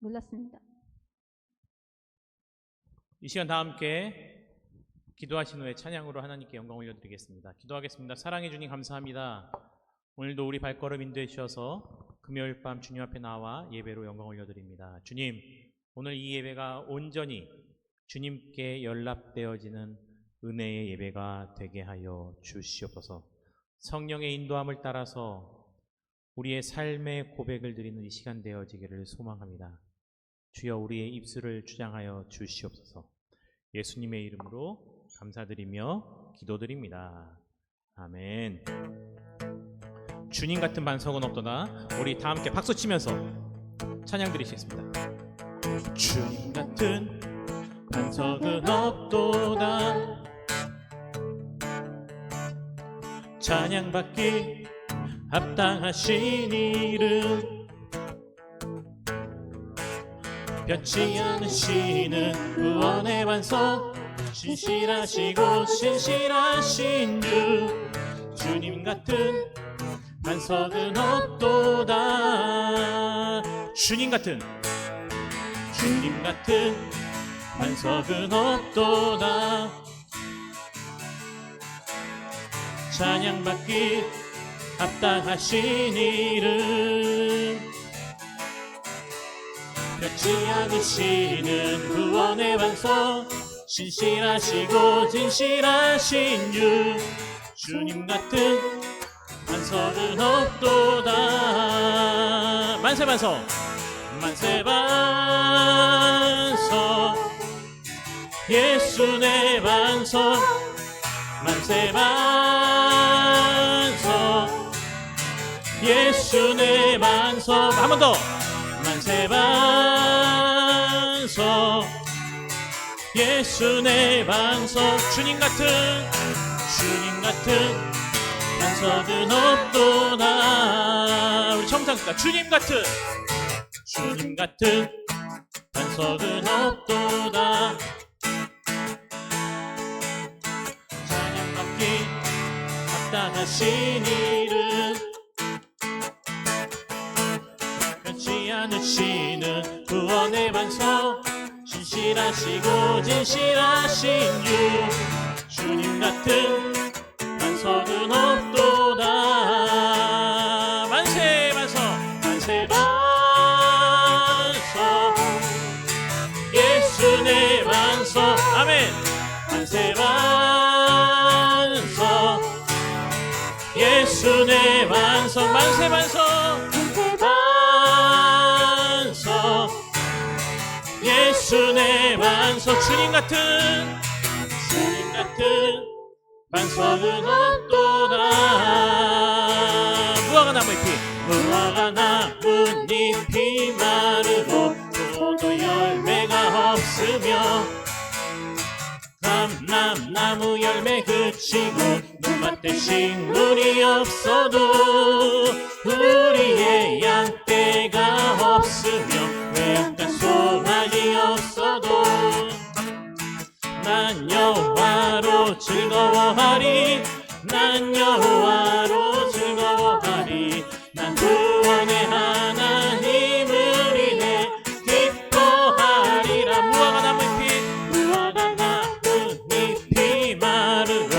놀랐습니다. 이 시간 다 함께 기도하신 후에 찬양으로 하나님께 영광 올려드리겠습니다. 기도하겠습니다. 사랑해 주님 감사합니다. 오늘도 우리 발걸음 인도해 주셔서 금요일 밤 주님 앞에 나와 예배로 영광 올려드립니다. 주님, 오늘 이 예배가 온전히 주님께 연락되어지는 은혜의 예배가 되게 하여 주시옵소서. 성령의 인도함을 따라서 우리의 삶의 고백을 드리는 이 시간 되어지기를 소망합니다. 주여, 우리의 입술을 주장하여 주시옵소서. 예수님의 이름으로 감사드리며 기도드립니다. 아멘. 주님 같은 반석은 없도다. 우리 다 함께 박수 치면서 찬양 드리시겠습니다. 주님 같은 반석은 없도다. 찬양받기 합당하신 이름, 변치 않으시는 구원의 반석, 신실하시고 신실하신 주, 주님 같은 반석은 없도다. 주님 같은 반석은 없도다. 찬양받기 합당하신 이름, 변치 않으시는 구원의 반석, 신실하시고 진실하신 주, 주님 같은 반석은 없도다. 만세 반석, 만세 반석, 예수 내 반석, 만세 반석, 예수 내 반석. 한 번 더. 만세 반석, 예수 내 반석. 주님 같은 반석은 없도다. 우리 처음唱다 주님 같은 반석은 없도다. 찬양받기 합당하신 이름, 변치 않으시는 구원의 반석, 신실하시고 진실하신 주, 주님 같은 반석은 없도다. 만세 반석, 만세 반석, 예수 내 반석. 아멘. 만세 반석, 예수 내 반석. 만세 반석, 예수 내 반석. 주님 같은 반석은 없도다. 무화과 나뭇잎이 마르고 포도 열매가 없으며, 감람나무 열매 그치고 눈밭에 식물이 없어도, 우리의 양떼가 없으며 외양간 소망이 없어도, 난 여호와로 즐거워하리, 난 여호와로 즐거워하리. 난 구원의 하나님을 인해 기뻐하리라. 무화과 나뭇잎이 마르고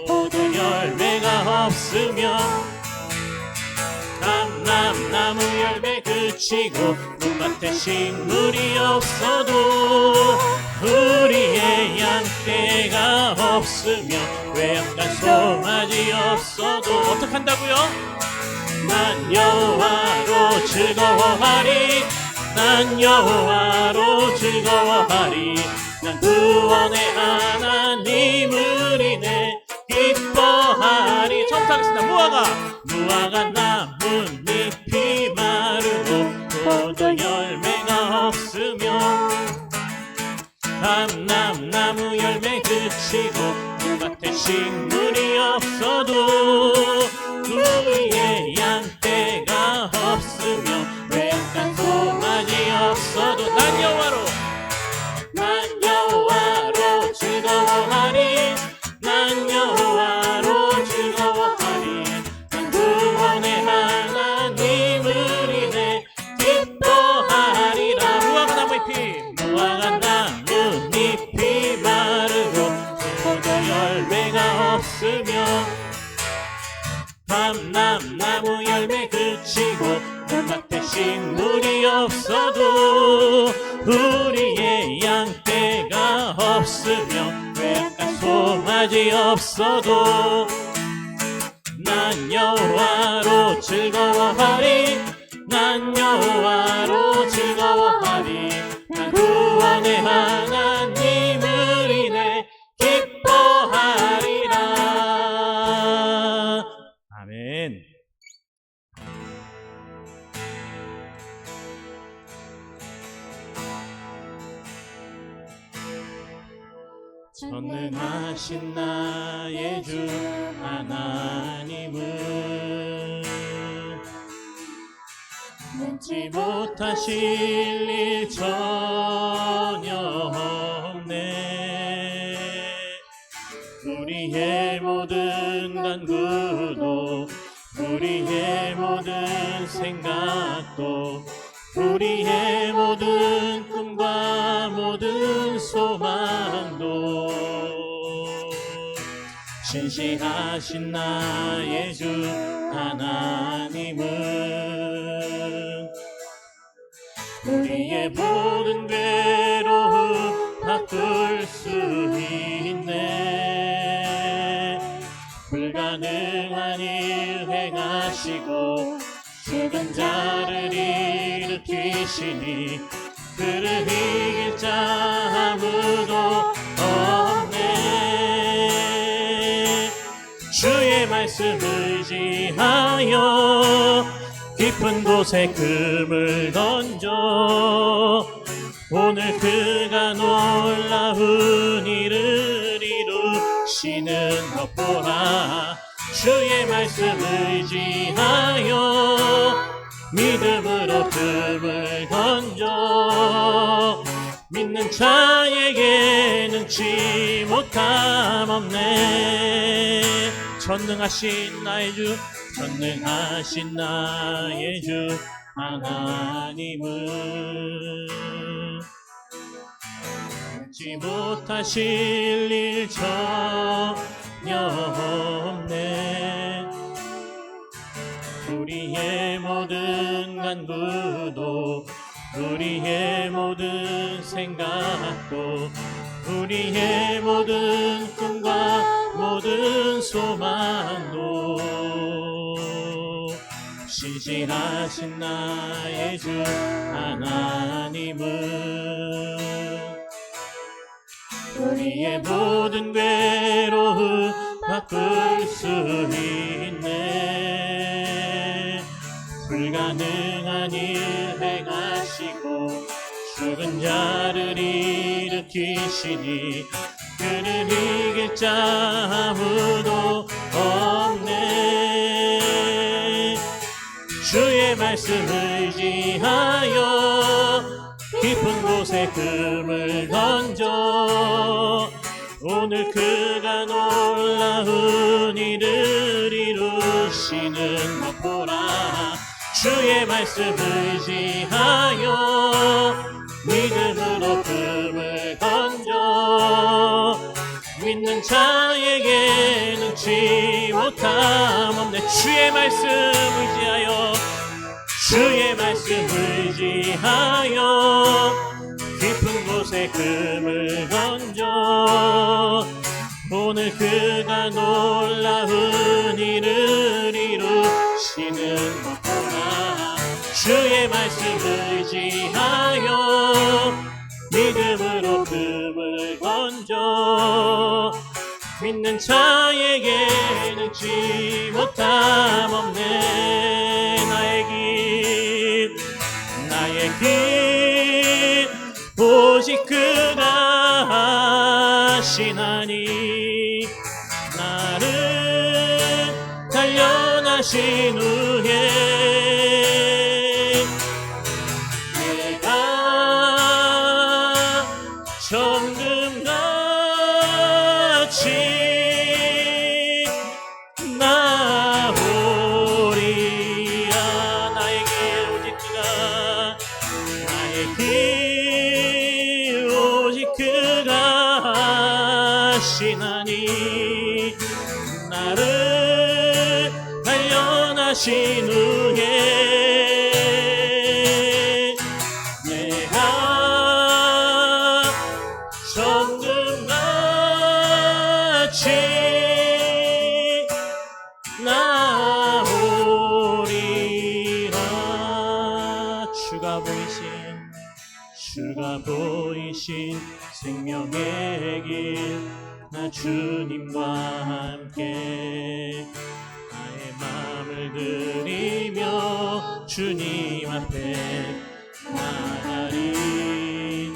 포도 열매가 없으며, 감람나무 열매 그치고 눈밭에 식물이 없어도, 우리의 양떼가 없으며 외양간 송아지 없어도 어떡한다고요? 난 여호와로 즐거워하리, 난 여호와로 즐거워하리. 난 구원의 하나님을 인해 기뻐하리. 처음 하겠습니다. 무화과 나뭇잎이 마르고 포도 열매가 없으며, 감람나무 열매 그치고 눈밭에 식물이 없어도, 우리의 양떼가 없으며 외양간 송아지 없어도, 난 여호와로 즐거워하리, 난 여호와로 즐거워하리. 난 구원의 하나님을 인해 기뻐하리라. 소맛이 없어도 우리의 양떼가 없으며 약간 소맛이 없어도 난 여호와로 즐거워하리 난 여호와로 즐거워하리 난 구원의 하나님을 인해 기뻐하리라. 아멘. 전능하신 나의 주 하나님은 능치 못하실 일 전혀 없네. 우리의 모든 간구도 우리의 모든 생각도 우리의 모든 꿈과 모든 소망도 신실하신 나의 주 하나님은 우리의 모든 괴로움 바꿀 수 있네. 불가능한 일 행하시고 죽은 자를 일으키시니 그를 이길 자 아무도 없네. 주의 말씀 의지하여 깊은 곳에 금을 던져 오늘 그가 놀라운 일을 이루시는 것 보라. 주의 말씀 의지하여 믿음으로 금을 던져 믿는 자에게 능치 못함 없네. 전능하신 나의 주 전능하신 나의 주 하나님은 능치 못하실 일 전혀 없네. 우리의 모든 간구도 우리의 모든 생각도 우리의 모든 꿈과 모든 소망도 신실하신 나의 주 하나님은 우리의 모든 괴로움 바꿀 수 있네. 불가능한 일 행하시고 죽은 자를 일으키시니 그를 이길 자 아무도 없네. 주의 말씀 의지하여 깊은 곳에 금을 던져 오늘 그가 놀라운 일을 이루시는 것 보라. 주의 말씀 의지하여 믿음으로 금을 던져 믿는 자에게 능치 못함 없네. 주의 말씀 의지하여 주의 말씀 의지하여 깊은 곳에 금을 던져 오늘 그가 놀라운 일을 이루시는 것 보라. 주의 말씀 의지하여 믿음으로 금을 던져 믿는 자에게 능치 못함 없네. 나의 길 오직 그가 하시나니 나를 단련하신 후에 내가 정금같이 나오리라. 나의 길 오직 그가 나의 길 오직 그가 하시나니 나를 단련하신 후에 주가 보이신 생명의 길 나 주님과 함께 나의 마음을 드리며 주님 앞에 나가리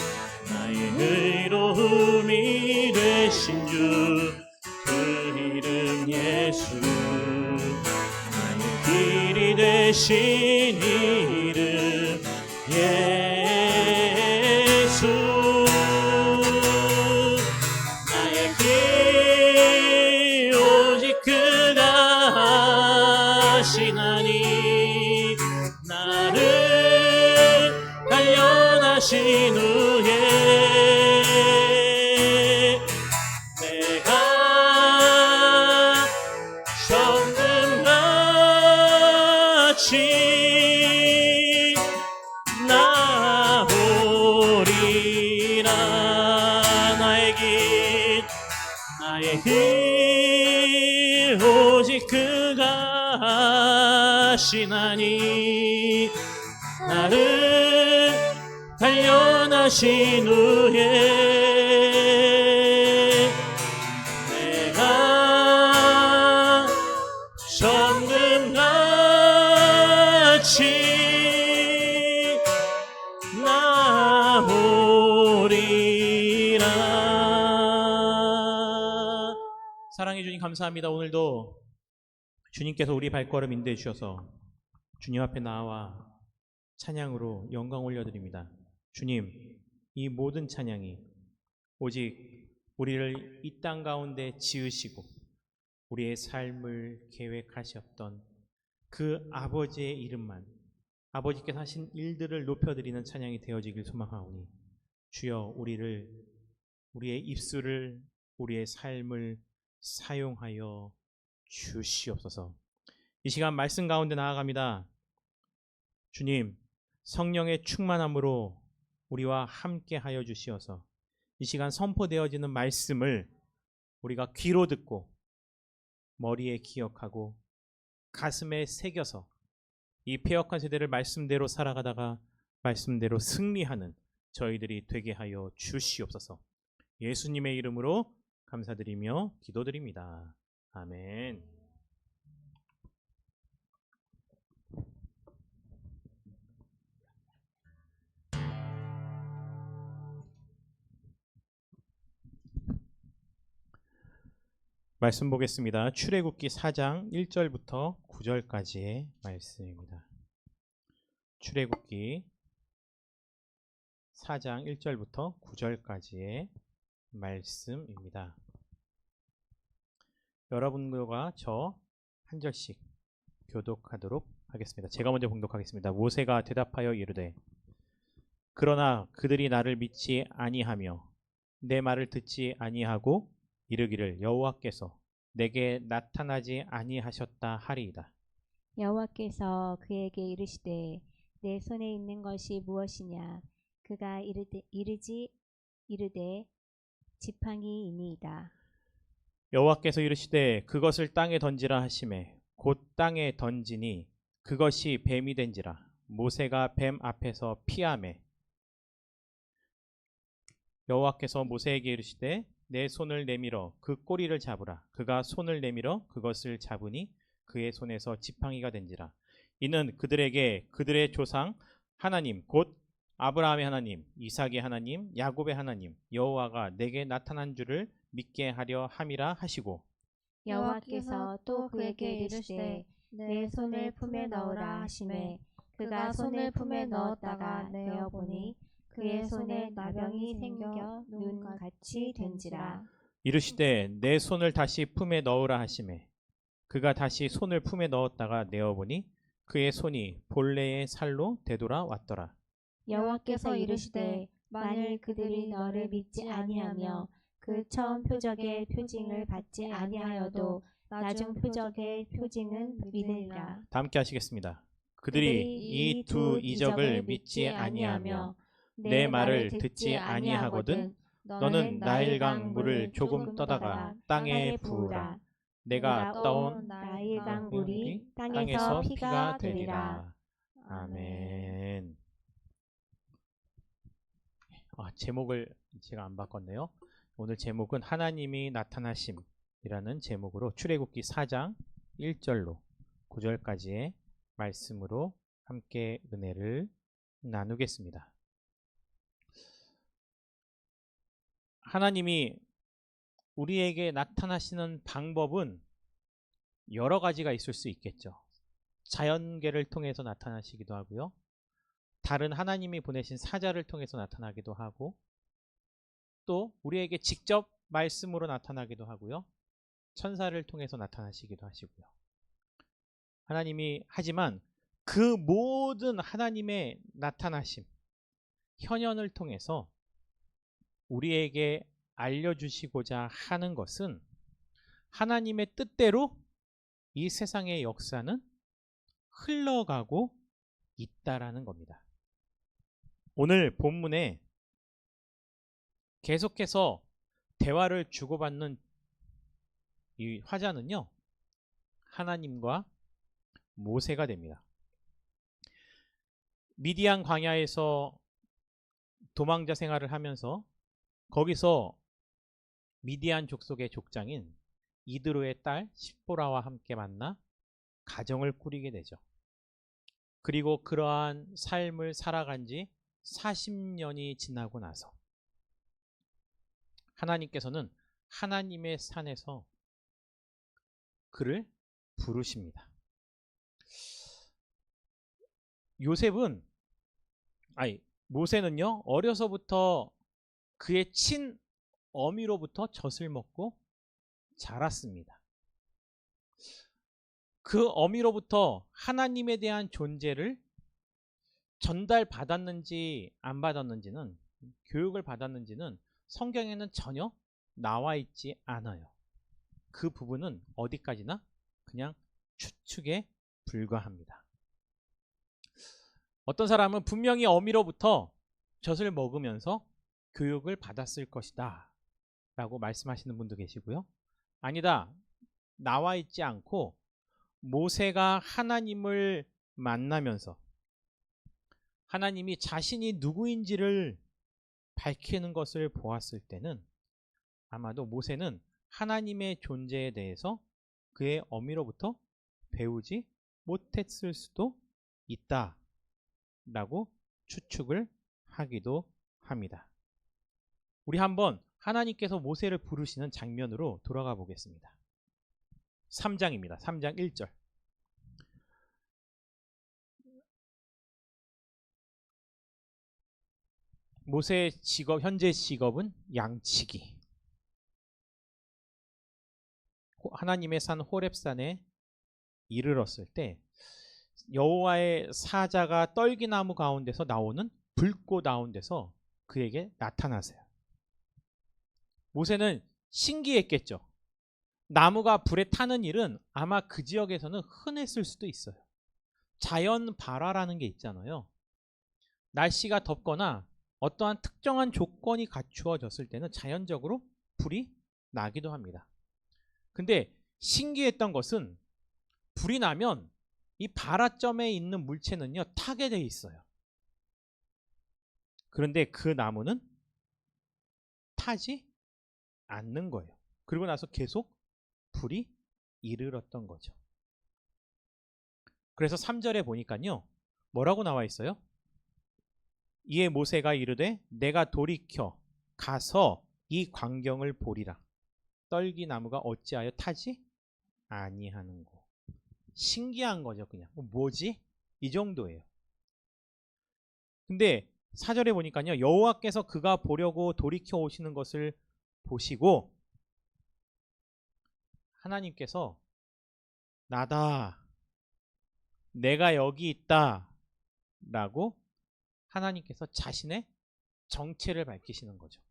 나의 의로움이 되신 주 그 이름 예수 나의 길이 되신 이름 예수 나의 길 오직 그가 하시나니 나를 단련하신 후에 내가 정금같이 나오리라 나의 길 오직 그가 하시나니 나를 단련하신 후에 내가 정금같이 나오리라. 사랑해 주님 감사합니다. 오늘도 주님께서 우리 발걸음 인도해 주셔서 주님 앞에 나와 찬양으로 영광 올려드립니다. 주님, 이 모든 찬양이 오직 우리를 이 땅 가운데 지으시고 우리의 삶을 계획하셨던 그 아버지의 이름만, 아버지께서 하신 일들을 높여드리는 찬양이 되어지길 소망하오니 주여 우리의 입술을, 우리의 삶을 사용하여 주시옵소서. 이 시간 말씀 가운데 나아갑니다. 주님, 성령의 충만함으로 우리와 함께 하여 주시어서 이 시간 선포되어지는 말씀을 우리가 귀로 듣고 머리에 기억하고 가슴에 새겨서 이 패역한 세대를 말씀대로 살아가다가 말씀대로 승리하는 저희들이 되게 하여 주시옵소서. 예수님의 이름으로 감사드리며 기도드립니다. 아멘. 말씀 보겠습니다. 출애굽기 4장 1절부터 9절까지의 말씀입니다. 출애굽기 4장 1절부터 9절까지의 말씀입니다. 여러분들과 저 한 절씩 교독하도록 하겠습니다. 제가 먼저 봉독하겠습니다. 모세가 대답하여 이르되 그러나 그들이 나를 믿지 아니하며 내 말을 듣지 아니하고 이르기를 여호와께서 내게 나타나지 아니하셨다 하리이다. 여호와께서 그에게 이르시되 내 손에 있는 것이 무엇이냐? 그가 이르되 지팡이이니이다. 여호와께서 이르시되 그것을 땅에 던지라 하시매 곧 땅에 던지니 그것이 뱀이 된지라. 모세가 뱀 앞에서 피하매 여호와께서 모세에게 이르시되 내 손을 내밀어 그 꼬리를 잡으라. 그가 손을 내밀어 그것을 잡으니 그의 손에서 지팡이가 된지라. 이는 그들에게 그들의 조상 하나님 곧 아브라함의 하나님, 이삭의 하나님, 야곱의 하나님 여호와가 내게 나타난 줄을 믿게 하려 함이라 하시고 여호와께서 또 그에게 이르시되 내 손을 품에 넣으라 하시매 그가 손을 품에 넣었다가 내어보니 그의 손에 나병이 생겨 눈같이 된지라. 이르시되 내 손을 다시 품에 넣으라 하시매 그가 다시 손을 품에 넣었다가 내어보니 그의 손이 본래의 살로 되돌아왔더라. 여호와께서 이르시되 만일 그들이 너를 믿지 아니하며 그 처음 표적의 표징을 받지 아니하여도 나중 표적의 표징은 믿으리라. 다 함께 하시겠습니다. 그들이 이 두 이적을 믿지 아니하며 내 말을 듣지 아니하거든 너는 나일강 물을 조금 떠다가 땅에 부으라. 내가 떠온 나일강 물이 땅에서 피가 되리라. 아멘. 제목을 제가 안 바꿨네요. 오늘 제목은 하나님이 나타나심이라는 제목으로 출애굽기 4장 1절로 9절까지의 말씀으로 함께 은혜를 나누겠습니다. 하나님이 우리에게 나타나시는 방법은 여러 가지가 있을 수 있겠죠. 자연계를 통해서 나타나시기도 하고요. 다른 하나님이 보내신 사자를 통해서 나타나기도 하고, 또 우리에게 직접 말씀으로 나타나기도 하고요. 천사를 통해서 나타나시기도 하시고요. 하나님이 하지만 그 모든 하나님의 나타나심, 현현을 통해서 우리에게 알려주시고자 하는 것은 하나님의 뜻대로 이 세상의 역사는 흘러가고 있다라는 겁니다. 오늘 본문에 계속해서 대화를 주고받는 이 화자는요, 하나님과 모세가 됩니다. 미디안 광야에서 도망자 생활을 하면서 거기서 미디안 족속의 족장인 이드로의 딸 십보라와 함께 만나 가정을 꾸리게 되죠. 그리고 그러한 삶을 살아간 지 40년이 지나고 나서 하나님께서는 하나님의 산에서 그를 부르십니다. 모세는요, 어려서부터 그의 친어미로부터 젖을 먹고 자랐습니다. 그 어미로부터 하나님에 대한 존재를 전달받았는지 안 받았는지는, 교육을 받았는지는 성경에는 전혀 나와 있지 않아요. 그 부분은 어디까지나 그냥 추측에 불과합니다. 어떤 사람은 분명히 어미로부터 젖을 먹으면서 교육을 받았을 것이다 라고 말씀하시는 분도 계시고요. 아니다, 나와 있지 않고 모세가 하나님을 만나면서 하나님이 자신이 누구인지를 밝히는 것을 보았을 때는 아마도 모세는 하나님의 존재에 대해서 그의 어미로부터 배우지 못했을 수도 있다 라고 추측을 하기도 합니다. 우리 한번 하나님께서 모세를 부르시는 장면으로 돌아가 보겠습니다. 3장입니다. 3장 1절. 모세의 현재 직업은 양치기. 하나님의 산 호렙산에 이르렀을 때 여호와의 사자가 떨기나무 가운데서 나오는 불꽃 가운데서 그에게 나타나세요. 모세는 신기했겠죠. 나무가 불에 타는 일은 아마 그 지역에서는 흔했을 수도 있어요. 자연 발화라는 게 있잖아요. 날씨가 덥거나 어떠한 특정한 조건이 갖추어졌을 때는 자연적으로 불이 나기도 합니다. 근데 신기했던 것은 불이 나면 이 발화점에 있는 물체는요, 타게 돼 있어요. 그런데 그 나무는 타지 않는 거예요. 그리고 나서 계속 불이 이르렀던 거죠. 그래서 3절에 보니까요, 뭐라고 나와 있어요? 이에 모세가 이르되 내가 돌이켜 가서 이 광경을 보리라. 떨기나무가 어찌하여 타지 아니하는고. 신기한 거죠. 그냥 뭐지? 이 정도예요. 근데 4절에 보니까요, 여호와께서 그가 보려고 돌이켜 오시는 것을 보시고 하나님께서 나다, 내가 여기 있다 라고 하나님께서 자신의 정체를 밝히시는 거죠.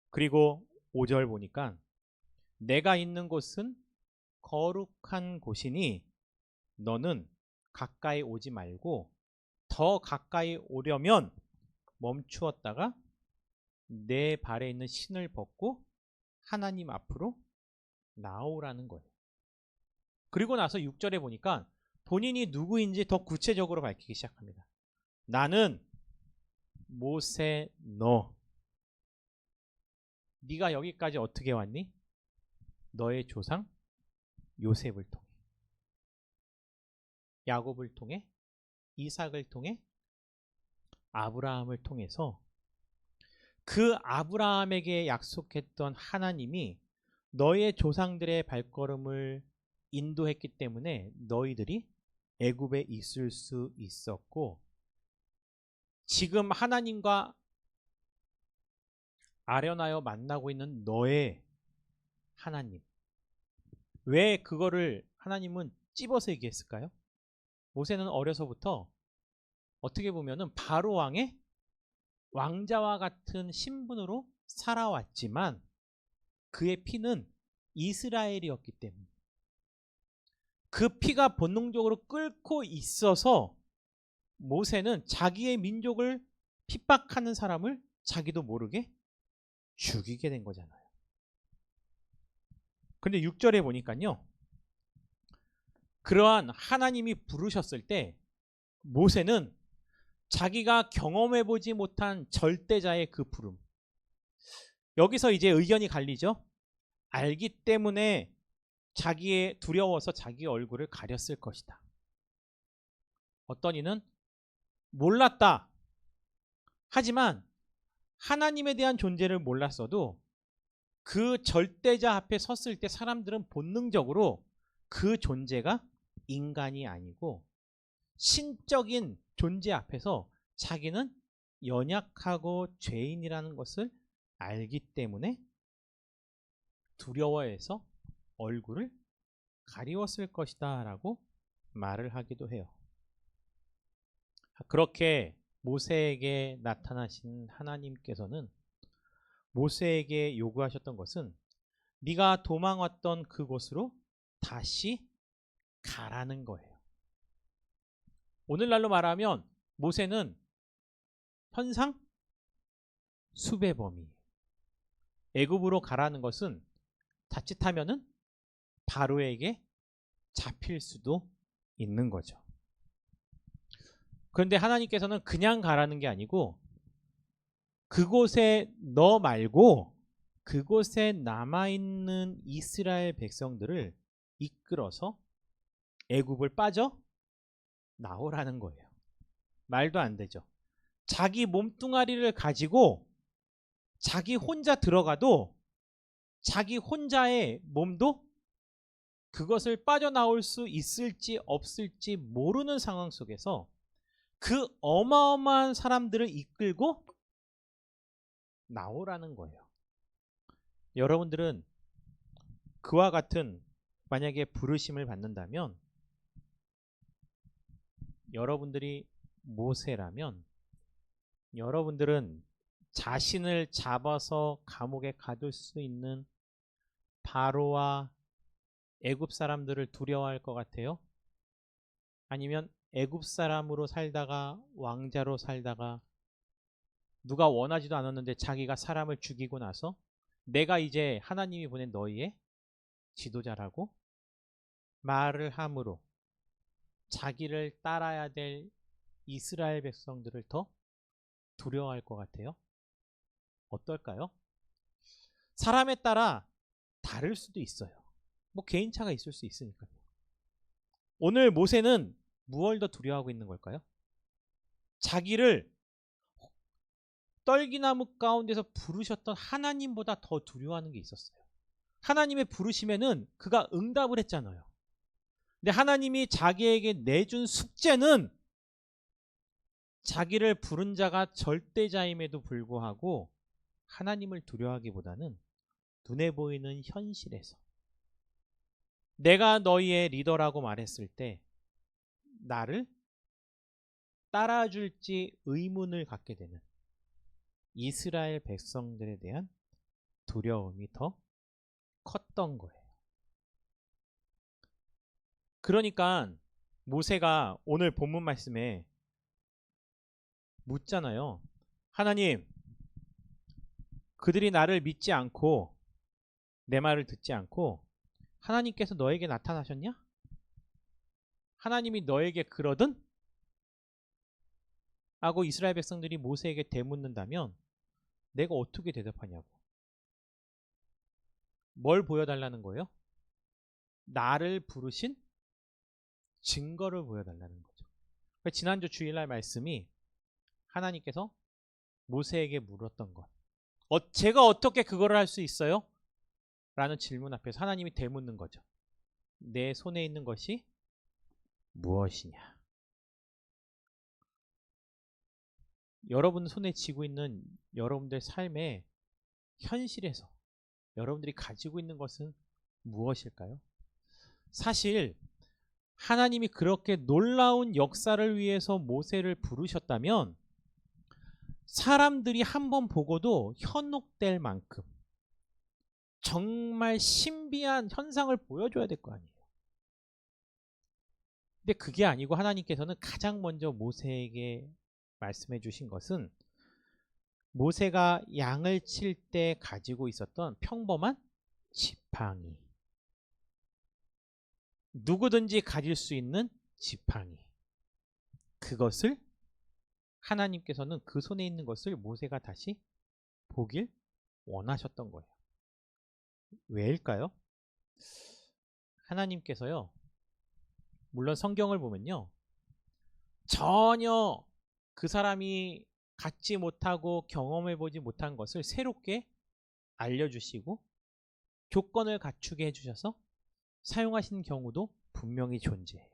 그리고 5절 보니까 내가 있는 곳은 거룩한 곳이니 너는 가까이 오지 말고 더 가까이 오려면 멈추었다가 내 발에 있는 신을 벗고 하나님 앞으로 나오라는 거예요. 그리고 나서 6절에 보니까 본인이 누구인지 더 구체적으로 밝히기 시작합니다. 나는 모세 네가 여기까지 어떻게 왔니? 너의 조상 요셉을 통해, 야곱을 통해, 이삭을 통해, 아브라함을 통해서 그 아브라함에게 약속했던 하나님이 너의 조상들의 발걸음을 인도했기 때문에 너희들이 애굽에 있을 수 있었고, 지금 하나님과 아련하여 만나고 있는 너의 하나님, 왜 그거를 하나님은 찝어서 얘기했을까요? 모세는 어려서부터 어떻게 보면은 바로 왕의 왕자와 같은 신분으로 살아왔지만 그의 피는 이스라엘이었기 때문에 그 피가 본능적으로 끓고 있어서 모세는 자기의 민족을 핍박하는 사람을 자기도 모르게 죽이게 된 거잖아요. 근데 6절에 보니까요, 그러한 하나님이 부르셨을 때 모세는 자기가 경험해보지 못한 절대자의 그 부름, 여기서 이제 의견이 갈리죠. 알기 때문에 자기의 두려워서 자기 얼굴을 가렸을 것이다. 어떤 이는 몰랐다. 하지만 하나님에 대한 존재를 몰랐어도 그 절대자 앞에 섰을 때 사람들은 본능적으로 그 존재가 인간이 아니고 신적인 존재 앞에서 자기는 연약하고 죄인이라는 것을 알기 때문에 두려워해서 얼굴을 가리웠을 것이다 라고 말을 하기도 해요. 그렇게 모세에게 나타나신 하나님께서는 모세에게 요구하셨던 것은 네가 도망왔던 그곳으로 다시 가라는 거예요. 오늘날로 말하면 모세는 현상 수배범이에요. 애굽으로 가라는 것은 자칫하면은 바로에게 잡힐 수도 있는 거죠. 그런데 하나님께서는 그냥 가라는 게 아니고 그곳에 너 말고 그곳에 남아있는 이스라엘 백성들을 이끌어서 애굽을 빠져 나오라는 거예요. 말도 안 되죠. 자기 몸뚱아리를 가지고 자기 혼자 들어가도 자기 혼자의 몸도 그것을 빠져나올 수 있을지 없을지 모르는 상황 속에서 그 어마어마한 사람들을 이끌고 나오라는 거예요. 여러분들은 그와 같은 만약에 부르심을 받는다면, 여러분들이 모세라면 여러분들은 자신을 잡아서 감옥에 가둘 수 있는 바로와 애굽 사람들을 두려워할 것 같아요? 아니면 애굽 사람으로 살다가 왕자로 살다가 누가 원하지도 않았는데 자기가 사람을 죽이고 나서 내가 이제 하나님이 보낸 너희의 지도자라고 말을 함으로 자기를 따라야 될 이스라엘 백성들을 더 두려워할 것 같아요? 어떨까요? 사람에 따라 다를 수도 있어요. 뭐 개인차가 있을 수 있으니까요. 오늘 모세는 무엇을 더 두려워하고 있는 걸까요? 자기를 떨기나무 가운데서 부르셨던 하나님보다 더 두려워하는 게 있었어요. 하나님의 부르심에는 그가 응답을 했잖아요. 근데 하나님이 자기에게 내준 숙제는 자기를 부른 자가 절대자임에도 불구하고 하나님을 두려워하기보다는 눈에 보이는 현실에서 내가 너희의 리더라고 말했을 때 나를 따라줄지 의문을 갖게 되는 이스라엘 백성들에 대한 두려움이 더 컸던 거예요. 그러니까 모세가 오늘 본문 말씀에 묻잖아요. 하나님, 그들이 나를 믿지 않고 내 말을 듣지 않고 하나님께서 너에게 나타나셨냐? 하나님이 너에게 그러든? 하고 이스라엘 백성들이 모세에게 되묻는다면 내가 어떻게 대답하냐고. 뭘 보여달라는 거예요? 나를 부르신 증거를 보여달라는 거죠. 지난주 주일날 말씀이 하나님께서 모세에게 물었던 것. 제가 어떻게 그거를 할 수 있어요? 라는 질문 앞에서 하나님이 되묻는 거죠. 내 손에 있는 것이 무엇이냐? 여러분 손에 쥐고 있는 여러분들 삶의 현실에서 여러분들이 가지고 있는 것은 무엇일까요? 사실 하나님이 그렇게 놀라운 역사를 위해서 모세를 부르셨다면 사람들이 한번 보고도 현혹될 만큼 정말 신비한 현상을 보여줘야 될 거 아니에요. 근데 그게 아니고 하나님께서는 가장 먼저 모세에게 말씀해 주신 것은 모세가 양을 칠 때 가지고 있었던 평범한 지팡이. 누구든지 가질 수 있는 지팡이. 그것을 하나님께서는 그 손에 있는 것을 모세가 다시 보길 원하셨던 거예요. 왜일까요? 하나님께서요, 물론 성경을 보면요, 전혀 그 사람이 갖지 못하고 경험해보지 못한 것을 새롭게 알려주시고 조건을 갖추게 해주셔서 사용하시는 경우도 분명히 존재해요.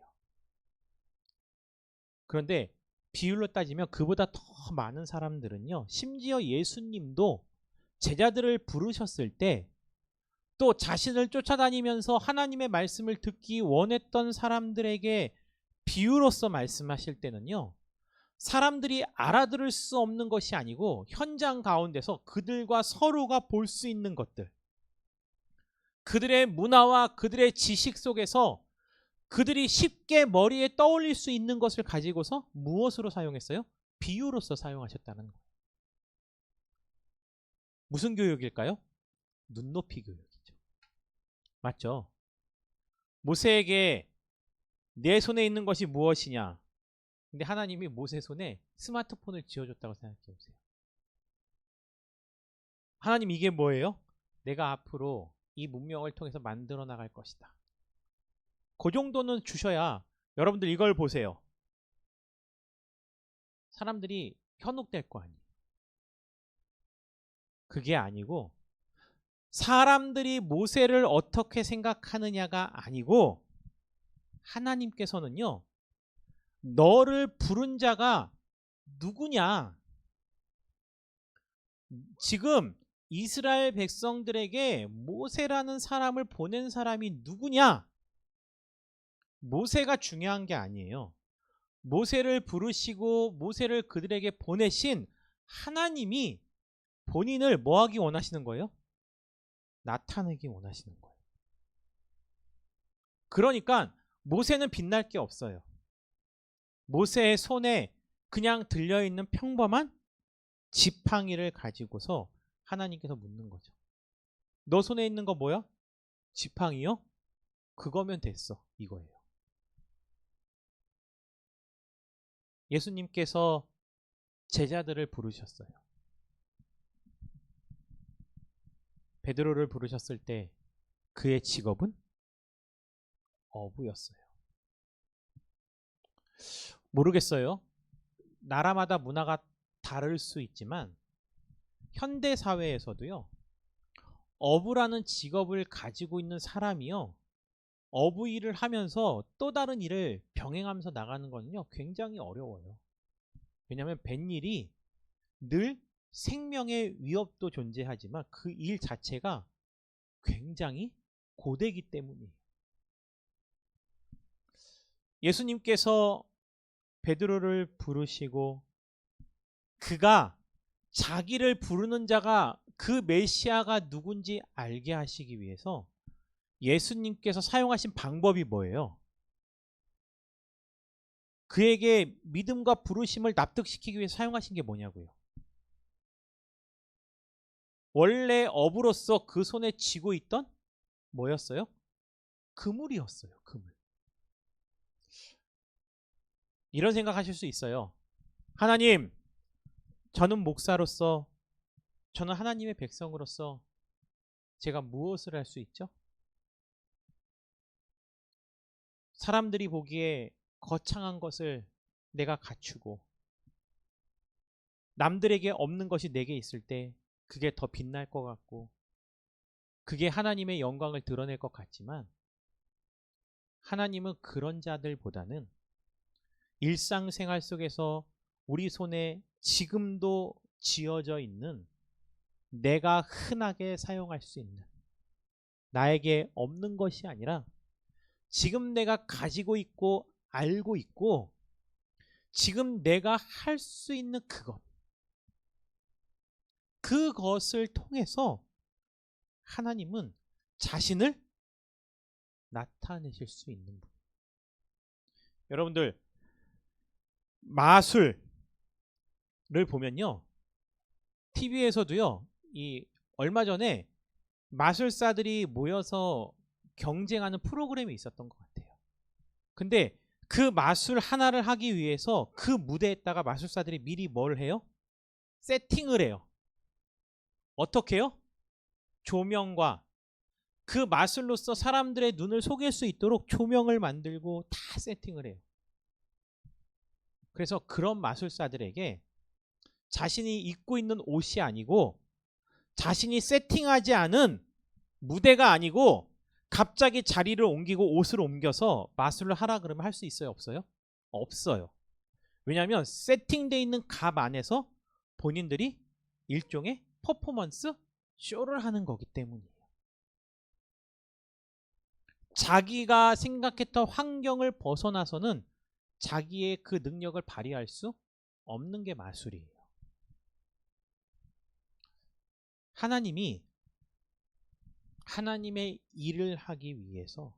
그런데 비율로 따지면 그보다 더 많은 사람들은요, 심지어 예수님도 제자들을 부르셨을 때 또 자신을 쫓아다니면서 하나님의 말씀을 듣기 원했던 사람들에게 비유로서 말씀하실 때는요, 사람들이 알아들을 수 없는 것이 아니고 현장 가운데서 그들과 서로가 볼 수 있는 것들, 그들의 문화와 그들의 지식 속에서 그들이 쉽게 머리에 떠올릴 수 있는 것을 가지고서 무엇으로 사용했어요? 비유로서 사용하셨다는 거예요. 무슨 교육일까요? 눈높이 교육이죠. 맞죠? 모세에게 내 손에 있는 것이 무엇이냐? 근데 하나님이 모세 손에 스마트폰을 쥐어줬다고 생각해 보세요. 하나님 이게 뭐예요? 내가 앞으로 이 문명을 통해서 만들어 나갈 것이다. 그 정도는 주셔야 여러분들 이걸 보세요. 사람들이 현혹될 거 아니에요. 그게 아니고 사람들이 모세를 어떻게 생각하느냐가 아니고 하나님께서는요, 너를 부른 자가 누구냐? 지금 이스라엘 백성들에게 모세라는 사람을 보낸 사람이 누구냐? 모세가 중요한 게 아니에요. 모세를 부르시고 모세를 그들에게 보내신 하나님이 본인을 뭐 하기 원하시는 거예요? 나타내기 원하시는 거예요. 그러니까 모세는 빛날 게 없어요. 모세의 손에 그냥 들려있는 평범한 지팡이를 가지고서 하나님께서 묻는 거죠. 너 손에 있는 거 뭐야? 지팡이요? 그거면 됐어. 이거예요. 예수님께서 제자들을 부르셨어요. 베드로를 부르셨을 때 그의 직업은 어부였어요. 모르겠어요. 나라마다 문화가 다를 수 있지만 현대 사회에서도요, 어부라는 직업을 가지고 있는 사람이요, 어부 일을 하면서 또 다른 일을 병행하면서 나가는 거는요, 굉장히 어려워요. 왜냐하면 뱃일이 늘 생명의 위협도 존재하지만 그 일 자체가 굉장히 고되기 때문이에요. 예수님께서 베드로를 부르시고 그가 자기를 부르는 자가 그 메시아가 누군지 알게 하시기 위해서 예수님께서 사용하신 방법이 뭐예요? 그에게 믿음과 부르심을 납득시키기 위해 사용하신 게 뭐냐고요? 원래 어부로서 그 손에 쥐고 있던 뭐였어요? 그물이었어요. 그물. 이런 생각하실 수 있어요. 하나님, 저는 목사로서, 저는 하나님의 백성으로서 제가 무엇을 할 수 있죠? 사람들이 보기에 거창한 것을 내가 갖추고 남들에게 없는 것이 내게 있을 때 그게 더 빛날 것 같고 그게 하나님의 영광을 드러낼 것 같지만 하나님은 그런 자들보다는 일상생활 속에서 우리 손에 지금도 쥐어져 있는 내가 흔하게 사용할 수 있는 나에게 없는 것이 아니라 지금 내가 가지고 있고 알고 있고 지금 내가 할 수 있는 그것을 통해서 하나님은 자신을 나타내실 수 있는 분. 여러분들 마술을 보면요, TV에서도요, 이 얼마 전에 마술사들이 모여서 경쟁하는 프로그램이 있었던 것 같아요. 근데 그 마술 하나를 하기 위해서 그 무대에다가 마술사들이 미리 뭘 해요? 세팅을 해요. 어떻게 해요? 조명과 그 마술로서 사람들의 눈을 속일 수 있도록 조명을 만들고 다 세팅을 해요. 그래서 그런 마술사들에게 자신이 입고 있는 옷이 아니고 자신이 세팅하지 않은 무대가 아니고 갑자기 자리를 옮기고 옷을 옮겨서 마술을 하라 그러면 할 수 있어요? 없어요? 없어요. 왜냐하면 세팅되어 있는 갑 안에서 본인들이 일종의 퍼포먼스 쇼를 하는 거기 때문이에요. 자기가 생각했던 환경을 벗어나서는 자기의 그 능력을 발휘할 수 없는 게 마술이에요. 하나님이 하나님의 일을 하기 위해서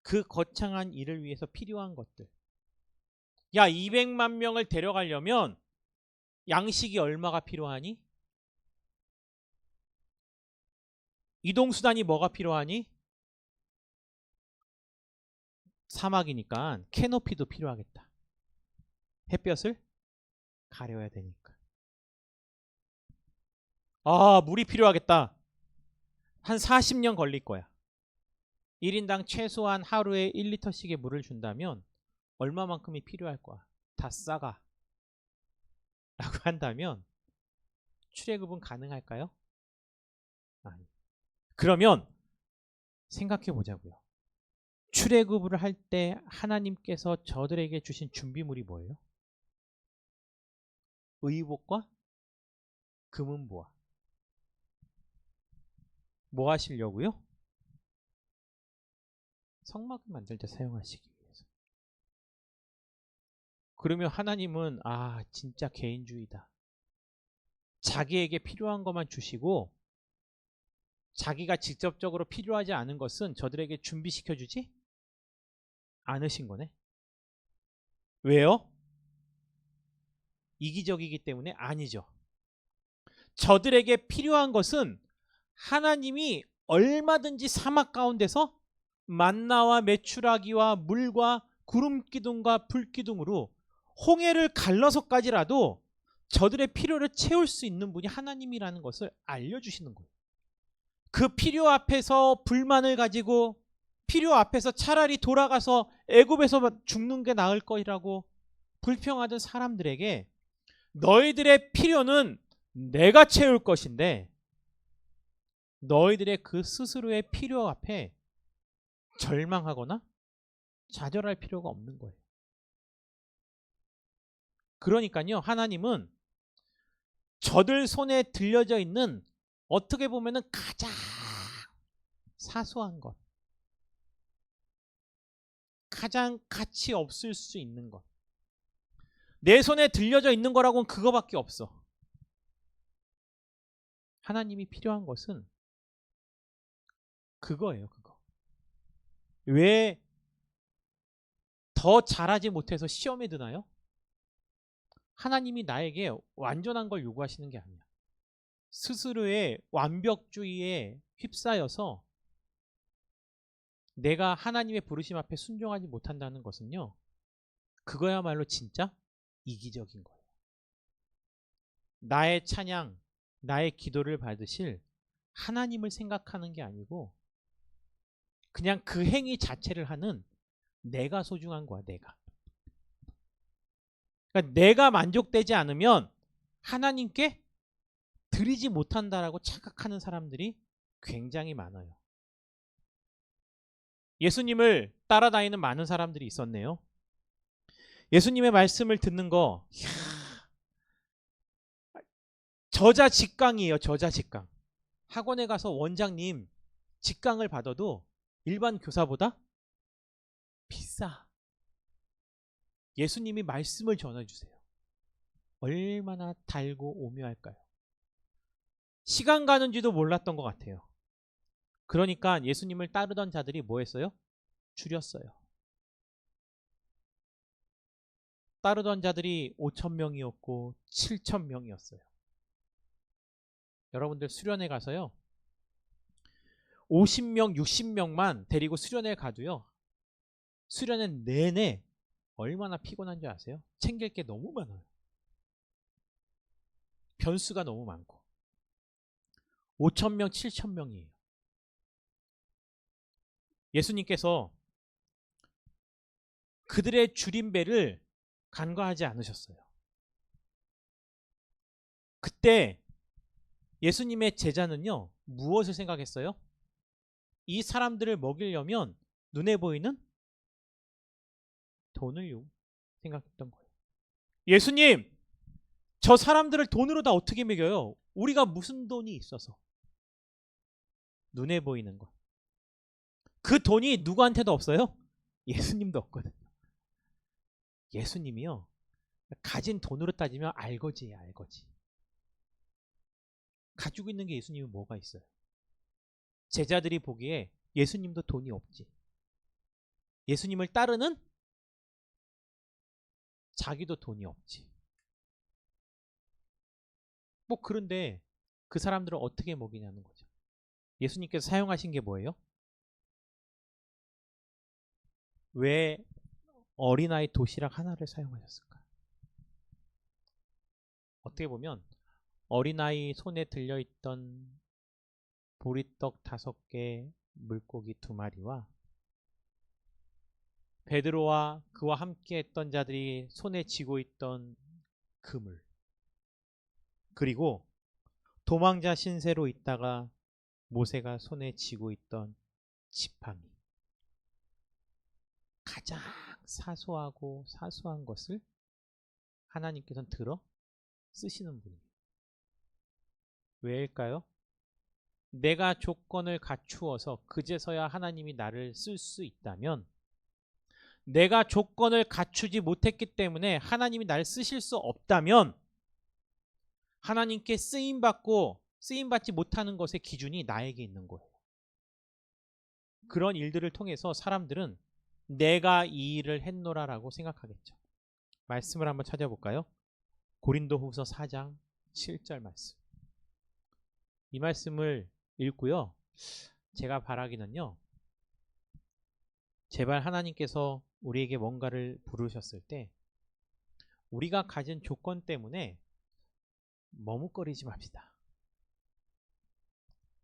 그 거창한 일을 위해서 필요한 것들, 야 200만 명을 데려가려면 양식이 얼마가 필요하니? 이동수단이 뭐가 필요하니? 사막이니까 캐노피도 필요하겠다. 햇볕을 가려야 되니까. 아, 물이 필요하겠다. 한 40년 걸릴 거야. 1인당 최소한 하루에 1리터씩의 물을 준다면 얼마만큼이 필요할 거야? 다 싸가 라고 한다면 출애굽은 가능할까요? 아니. 그러면 생각해 보자고요. 출애굽을 할 때 하나님께서 저들에게 주신 준비물이 뭐예요? 의복과 금은보화. 뭐 하시려고요? 성막을 만들 때 사용하시기 위해서. 그러면 하나님은 진짜 개인주의다. 자기에게 필요한 것만 주시고 자기가 직접적으로 필요하지 않은 것은 저들에게 준비시켜주지 않으신 거네. 왜요? 이기적이기 때문에? 아니죠. 저들에게 필요한 것은 하나님이 얼마든지 사막 가운데서 만나와 메추라기와 물과 구름기둥과 불기둥으로 홍해를 갈라서까지라도 저들의 필요를 채울 수 있는 분이 하나님이라는 것을 알려주시는 거예요. 그 필요 앞에서 불만을 가지고 필요 앞에서 차라리 돌아가서 애굽에서 죽는 게 나을 거라고 불평하던 사람들에게 너희들의 필요는 내가 채울 것인데 너희들의 그 스스로의 필요 앞에 절망하거나 좌절할 필요가 없는 거예요. 그러니까요, 하나님은 저들 손에 들려져 있는 어떻게 보면은 가장 사소한 것, 가장 가치 없을 수 있는 것, 내 손에 들려져 있는 거라고는 그거밖에 없어. 하나님이 필요한 것은 그거예요. 그거. 왜 더 잘하지 못해서 시험에 드나요? 하나님이 나에게 완전한 걸 요구하시는 게 아니야. 스스로의 완벽주의에 휩싸여서 내가 하나님의 부르심 앞에 순종하지 못한다는 것은요, 그거야말로 진짜 이기적인 거예요. 나의 찬양, 나의 기도를 받으실 하나님을 생각하는 게 아니고 그냥 그 행위 자체를 하는 내가 소중한 거야, 내가. 그러니까 내가 만족되지 않으면 하나님께 드리지 못한다라고 착각하는 사람들이 굉장히 많아요. 예수님을 따라다니는 많은 사람들이 있었네요. 예수님의 말씀을 듣는 거, 저자 직강이에요. 저자 직강. 학원에 가서 원장님 직강을 받아도 일반 교사보다 비싸. 예수님이 말씀을 전해주세요. 얼마나 달고 오묘할까요? 시간 가는지도 몰랐던 것 같아요. 그러니까 예수님을 따르던 자들이 뭐 했어요? 줄였어요. 따르던 자들이 5,000명이었고 7,000명이었어요. 여러분들 수련회 가서요. 50명, 60명만 데리고 수련회 가도요. 수련회 내내 얼마나 피곤한지 아세요? 챙길 게 너무 많아요. 변수가 너무 많고. 5,000명, 7,000명이에요. 예수님께서 그들의 줄임배를 간과하지 않으셨어요. 그때 예수님의 제자는요, 무엇을 생각했어요? 이 사람들을 먹이려면 눈에 보이는 돈을 생각했던 거예요. 예수님, 저 사람들을 돈으로 다 어떻게 먹여요? 우리가 무슨 돈이 있어서? 눈에 보이는 것. 그 돈이 누구한테도 없어요? 예수님도 없거든요. 예수님이요, 가진 돈으로 따지면 알거지예요, 알거지. 가지고 있는 게 예수님이 뭐가 있어요? 제자들이 보기에 예수님도 돈이 없지. 예수님을 따르는 자기도 돈이 없지. 뭐 그런데 그 사람들을 어떻게 먹이냐는 거죠. 예수님께서 사용하신 게 뭐예요? 왜 어린아이 도시락 하나를 사용하셨을까? 어떻게 보면 어린아이 손에 들려있던 보리떡 5개, 물고기 2마리와 베드로와 그와 함께 했던 자들이 손에 쥐고 있던 그물, 그리고 도망자 신세로 있다가 모세가 손에 쥐고 있던 지팡이, 가장 사소하고 사소한 것을 하나님께서는 들어 쓰시는 분이에요. 왜일까요? 내가 조건을 갖추어서 그제서야 하나님이 나를 쓸 수 있다면, 내가 조건을 갖추지 못했기 때문에 하나님이 나를 쓰실 수 없다면 하나님께 쓰임받고 쓰임받지 못하는 것의 기준이 나에게 있는 거예요. 그런 일들을 통해서 사람들은 내가 이 일을 했노라라고 생각하겠죠. 말씀을 한번 찾아볼까요? 고린도후서 4장 7절 말씀. 이 말씀을 읽고요, 제가 바라기는요, 제발 하나님께서 우리에게 뭔가를 부르셨을 때 우리가 가진 조건 때문에 머뭇거리지 맙시다.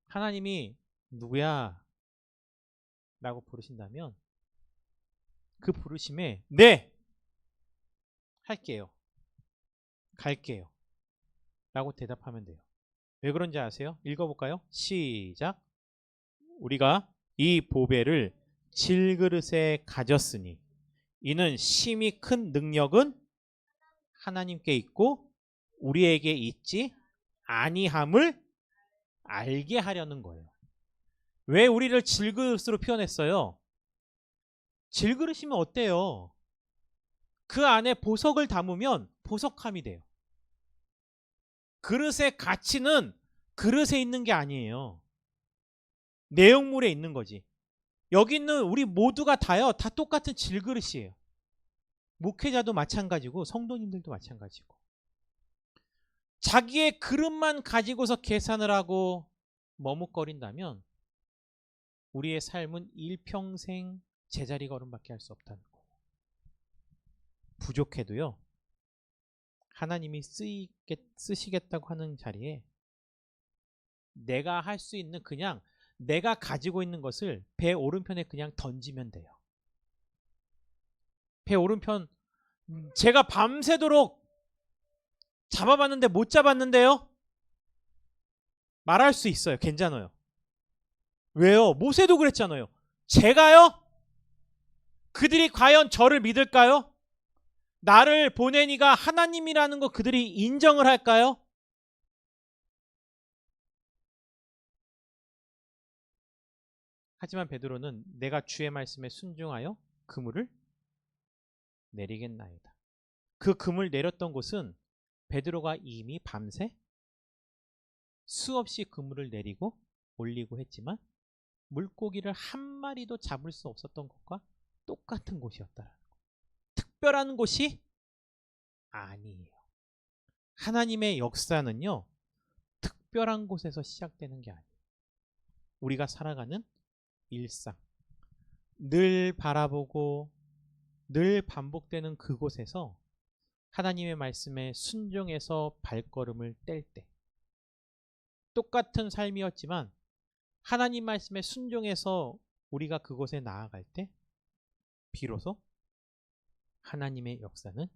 하나님이 누구야? 라고 부르신다면 그 부르심에 네! 할게요. 갈게요. 라고 대답하면 돼요. 왜 그런지 아세요? 읽어볼까요? 시작. 우리가 이 보배를 질그릇에 가졌으니 이는 심히 큰 능력은 하나님께 있고 우리에게 있지 아니함을 알게 하려는 거예요. 왜 우리를 질그릇으로 표현했어요? 질그릇이면 어때요? 그 안에 보석을 담으면 보석함이 돼요. 그릇의 가치는 그릇에 있는 게 아니에요. 내용물에 있는 거지. 여기 있는 우리 모두가 다요, 다 똑같은 질그릇이에요. 목회자도 마찬가지고 성도님들도 마찬가지고. 자기의 그릇만 가지고서 계산을 하고 머뭇거린다면 우리의 삶은 일평생 제자리 걸음밖에 할 수 없다는 거예요. 부족해도요, 하나님이 쓰시겠다고 하는 자리에 내가 할 수 있는 그냥 내가 가지고 있는 것을 배 오른편에 그냥 던지면 돼요. 배 오른편 제가 밤새도록 잡아봤는데 못 잡았는데요? 말할 수 있어요. 괜찮아요. 왜요? 모세도 그랬잖아요. 제가요? 그들이 과연 저를 믿을까요? 나를 보낸 이가 하나님이라는 거 그들이 인정을 할까요? 하지만 베드로는 내가 주의 말씀에 순종하여 그물을 내리겠나이다. 그 그물 내렸던 곳은 베드로가 이미 밤새 수없이 그물을 내리고 올리고 했지만 물고기를 한 마리도 잡을 수 없었던 것과 똑같은 곳이었다라는 거. 특별한 곳이 아니에요. 하나님의 역사는요, 특별한 곳에서 시작되는 게 아니에요. 우리가 살아가는 일상, 늘 바라보고 늘 반복되는 그곳에서 하나님의 말씀에 순종해서 발걸음을 뗄 때, 똑같은 삶이었지만 하나님 말씀에 순종해서 우리가 그곳에 나아갈 때 비로소 하나님의 역사는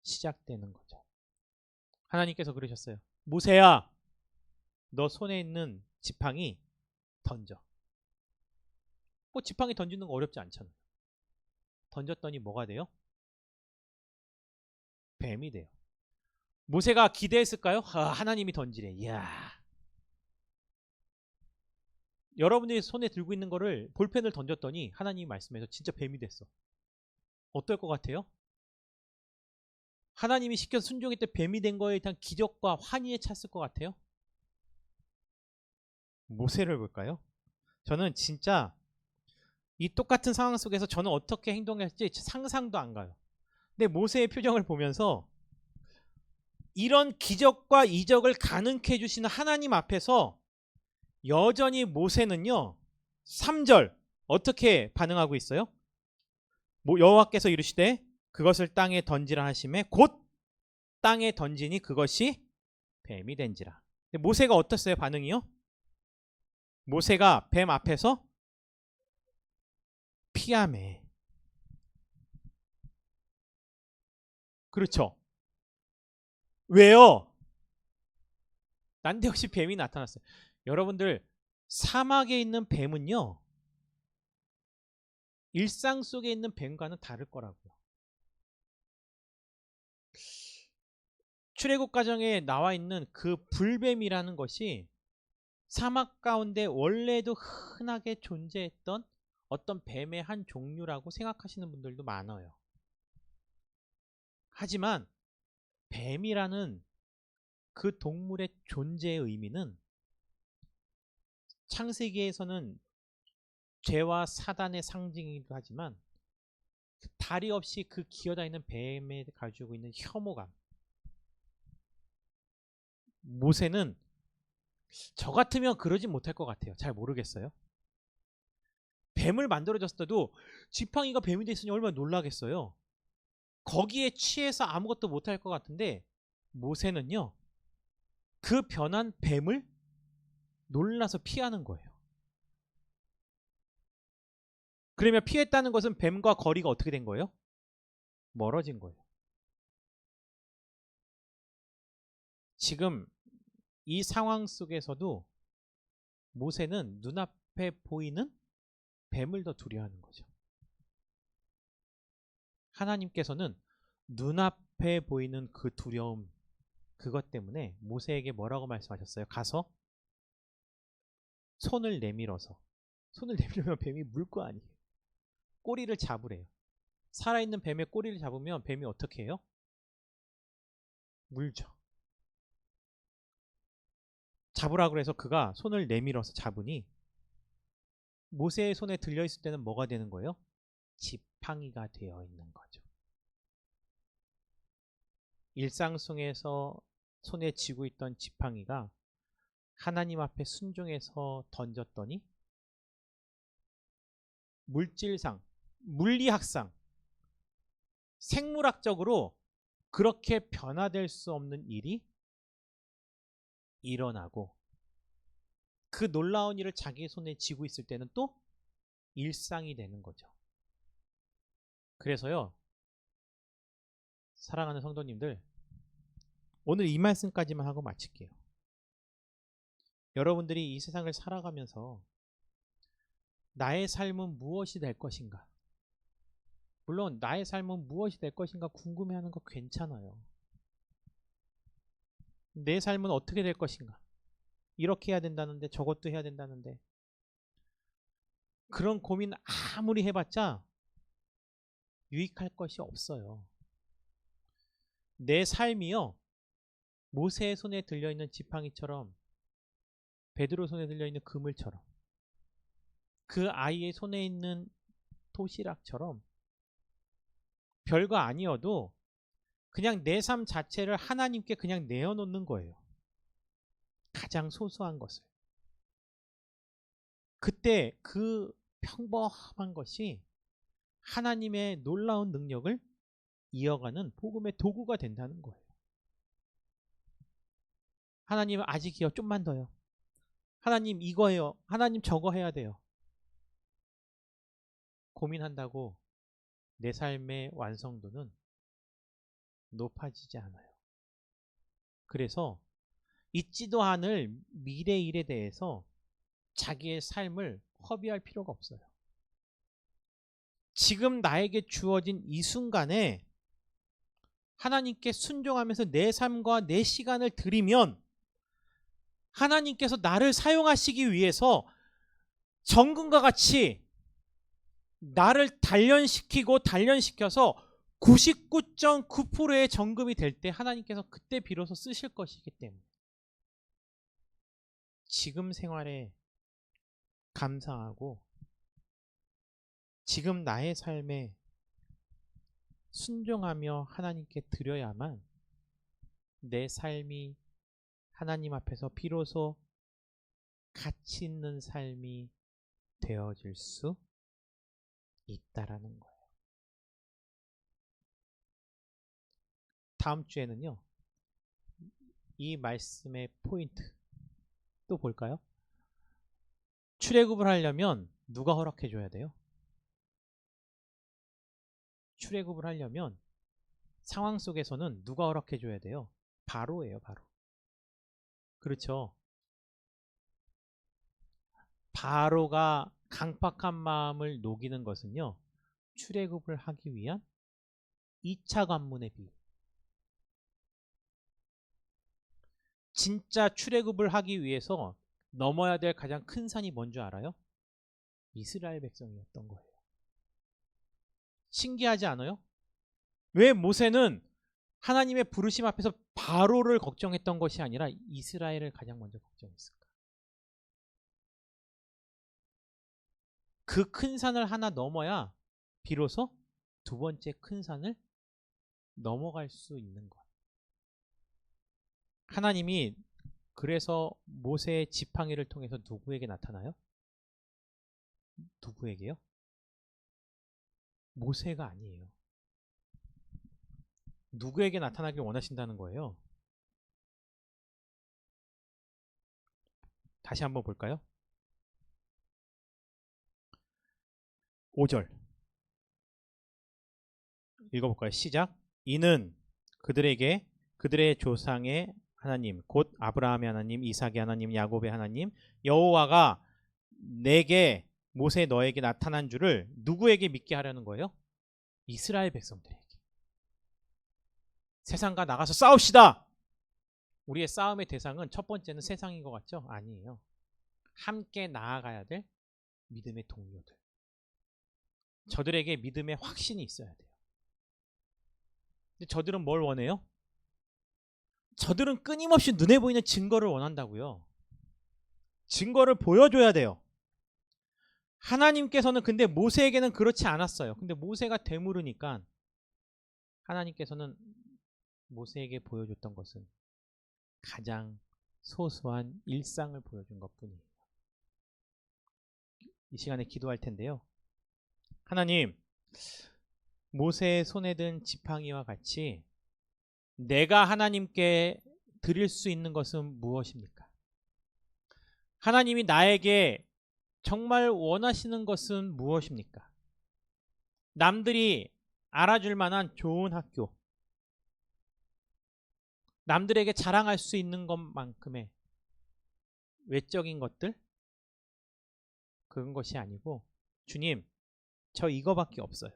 시작되는 거죠. 하나님께서 그러셨어요. 모세야, 너 손에 있는 지팡이 던져. 뭐 지팡이 던지는 거 어렵지 않잖아요. 던졌더니 뭐가 돼요? 뱀이 돼요. 모세가 기대했을까요? 하나님이 던지래. 이야. 여러분들이 손에 들고 있는 거를 볼펜을 던졌더니 하나님이 말씀해서 진짜 뱀이 됐어. 어떨 것 같아요? 하나님이 시켜서 순종했을 때 뱀이 된 거에 대한 기적과 환희에 찼을 것 같아요? 모세를 볼까요? 저는 진짜 이 똑같은 상황 속에서 저는 어떻게 행동할지 상상도 안 가요. 근데 모세의 표정을 보면서 이런 기적과 이적을 가능케 해주시는 하나님 앞에서 여전히 모세는요, 3절 어떻게 반응하고 있어요? 여호와께서 이르시되 그것을 땅에 던지라 하심에 곧 땅에 던지니 그것이 뱀이 된지라. 모세가 어땠어요? 반응이요? 모세가 뱀 앞에서 피하매. 그렇죠. 왜요? 난데없이 뱀이 나타났어요. 여러분들, 사막에 있는 뱀은요, 일상 속에 있는 뱀과는 다를 거라고요. 출애굽 과정에 나와 있는 그 불뱀이라는 것이 사막 가운데 원래도 흔하게 존재했던 어떤 뱀의 한 종류라고 생각하시는 분들도 많아요. 하지만 뱀이라는 그 동물의 존재의 의미는 창세기에서는 죄와 사단의 상징이기도 하지만 다리 없이 그 기어다니는 뱀에 가지고 있는 혐오감. 모세는 저 같으면 그러진 못할 것 같아요. 잘 모르겠어요. 뱀을 만들어졌어도 지팡이가 뱀이 됐으니 얼마나 놀라겠어요. 거기에 취해서 아무것도 못할 것 같은데 모세는요, 그 변한 뱀을 놀라서 피하는 거예요. 그러면 피했다는 것은 뱀과 거리가 어떻게 된 거예요? 멀어진 거예요. 지금 이 상황 속에서도 모세는 눈앞에 보이는 뱀을 더 두려워하는 거죠. 하나님께서는 눈앞에 보이는 그 두려움, 그것 때문에 모세에게 뭐라고 말씀하셨어요? 가서 손을 내밀어서. 손을 내밀면 뱀이 물 거 아니에요. 꼬리를 잡으래요. 살아있는 뱀의 꼬리를 잡으면 뱀이 어떻게 해요? 물죠. 잡으라고 해서 그가 손을 내밀어서 잡으니 모세의 손에 들려있을 때는 뭐가 되는 거예요? 지팡이가 되어 있는 거죠. 일상 속에서 손에 쥐고 있던 지팡이가 하나님 앞에 순종해서 던졌더니 물질상, 물리학상, 생물학적으로 그렇게 변화될 수 없는 일이 일어나고 그 놀라운 일을 자기 손에 쥐고 있을 때는 또 일상이 되는 거죠. 그래서요, 사랑하는 성도님들, 오늘 이 말씀까지만 하고 마칠게요. 여러분들이 이 세상을 살아가면서 나의 삶은 무엇이 될 것인가? 물론 나의 삶은 무엇이 될 것인가 궁금해하는 거 괜찮아요. 내 삶은 어떻게 될 것인가? 이렇게 해야 된다는데 저것도 해야 된다는데 그런 고민 아무리 해봤자 유익할 것이 없어요. 내 삶이요, 모세의 손에 들려있는 지팡이처럼 베드로 손에 들려있는 그물처럼 그 아이의 손에 있는 도시락처럼 별거 아니어도 그냥 내 삶 자체를 하나님께 그냥 내어놓는 거예요. 가장 소소한 것을. 그때 그 평범한 것이 하나님의 놀라운 능력을 이어가는 복음의 도구가 된다는 거예요. 하나님 아직이요, 좀만 더요. 하나님 이거예요. 하나님 저거 해야 돼요. 고민한다고 내 삶의 완성도는 높아지지 않아요. 그래서 있지도 않을 미래 일에 대해서 자기의 삶을 허비할 필요가 없어요. 지금 나에게 주어진 이 순간에 하나님께 순종하면서 내 삶과 내 시간을 드리면 하나님께서 나를 사용하시기 위해서 정금과 같이 나를 단련시켜서 99.9%의 정금이 될 때 하나님께서 그때 비로소 쓰실 것이기 때문에 지금 생활에 감사하고 지금 나의 삶에 순종하며 하나님께 드려야만 내 삶이 하나님 앞에서 비로소 가치 있는 삶이 되어질 수 있다라는 거예요. 다음 주에는요, 이 말씀의 포인트 또 볼까요? 출애굽을 하려면 누가 허락해 줘야 돼요? 출애굽을 하려면 상황 속에서는 누가 허락해 줘야 돼요? 바로예요, 바로. 그렇죠. 바로가 강팍한 마음을 녹이는 것은요, 출애굽을 하기 위한 2차 관문의 비. 진짜 출애굽을 하기 위해서 넘어야 될 가장 큰 산이 뭔지 알아요? 이스라엘 백성이었던 거예요. 신기하지 않아요? 왜 모세는 하나님의 부르심 앞에서 바로를 걱정했던 것이 아니라 이스라엘을 가장 먼저 걱정했을까? 그 큰 산을 하나 넘어야 비로소 두 번째 큰 산을 넘어갈 수 있는 것. 하나님이 그래서 모세의 지팡이를 통해서 누구에게 나타나요? 누구에게요? 모세가 아니에요. 누구에게 나타나길 원하신다는 거예요? 다시 한번 볼까요? 5절 읽어볼까요? 시작. 이는 그들에게 그들의 조상의 하나님 곧 아브라함의 하나님, 이삭의 하나님, 야곱의 하나님 여호와가 내게 모세 너에게 나타난 줄을 누구에게 믿게 하려는 거예요? 이스라엘 백성들에게. 세상과 나가서 싸웁시다. 우리의 싸움의 대상은 첫 번째는 세상인 것 같죠? 아니에요. 함께 나아가야 될 믿음의 동료들. 저들에게 믿음의 확신이 있어야 돼요. 근데 저들은 뭘 원해요? 저들은 끊임없이 눈에 보이는 증거를 원한다고요. 증거를 보여줘야 돼요. 하나님께서는 근데 모세에게는 그렇지 않았어요. 근데 모세가 되물으니까 하나님께서는 모세에게 보여줬던 것은 가장 소소한 일상을 보여준 것뿐이에요. 이 시간에 기도할 텐데요. 하나님, 모세의 손에 든 지팡이와 같이 내가 하나님께 드릴 수 있는 것은 무엇입니까? 하나님이 나에게 정말 원하시는 것은 무엇입니까? 남들이 알아줄 만한 좋은 학교, 남들에게 자랑할 수 있는 것만큼의 외적인 것들? 그런 것이 아니고, 주님, 저 이거밖에 없어요.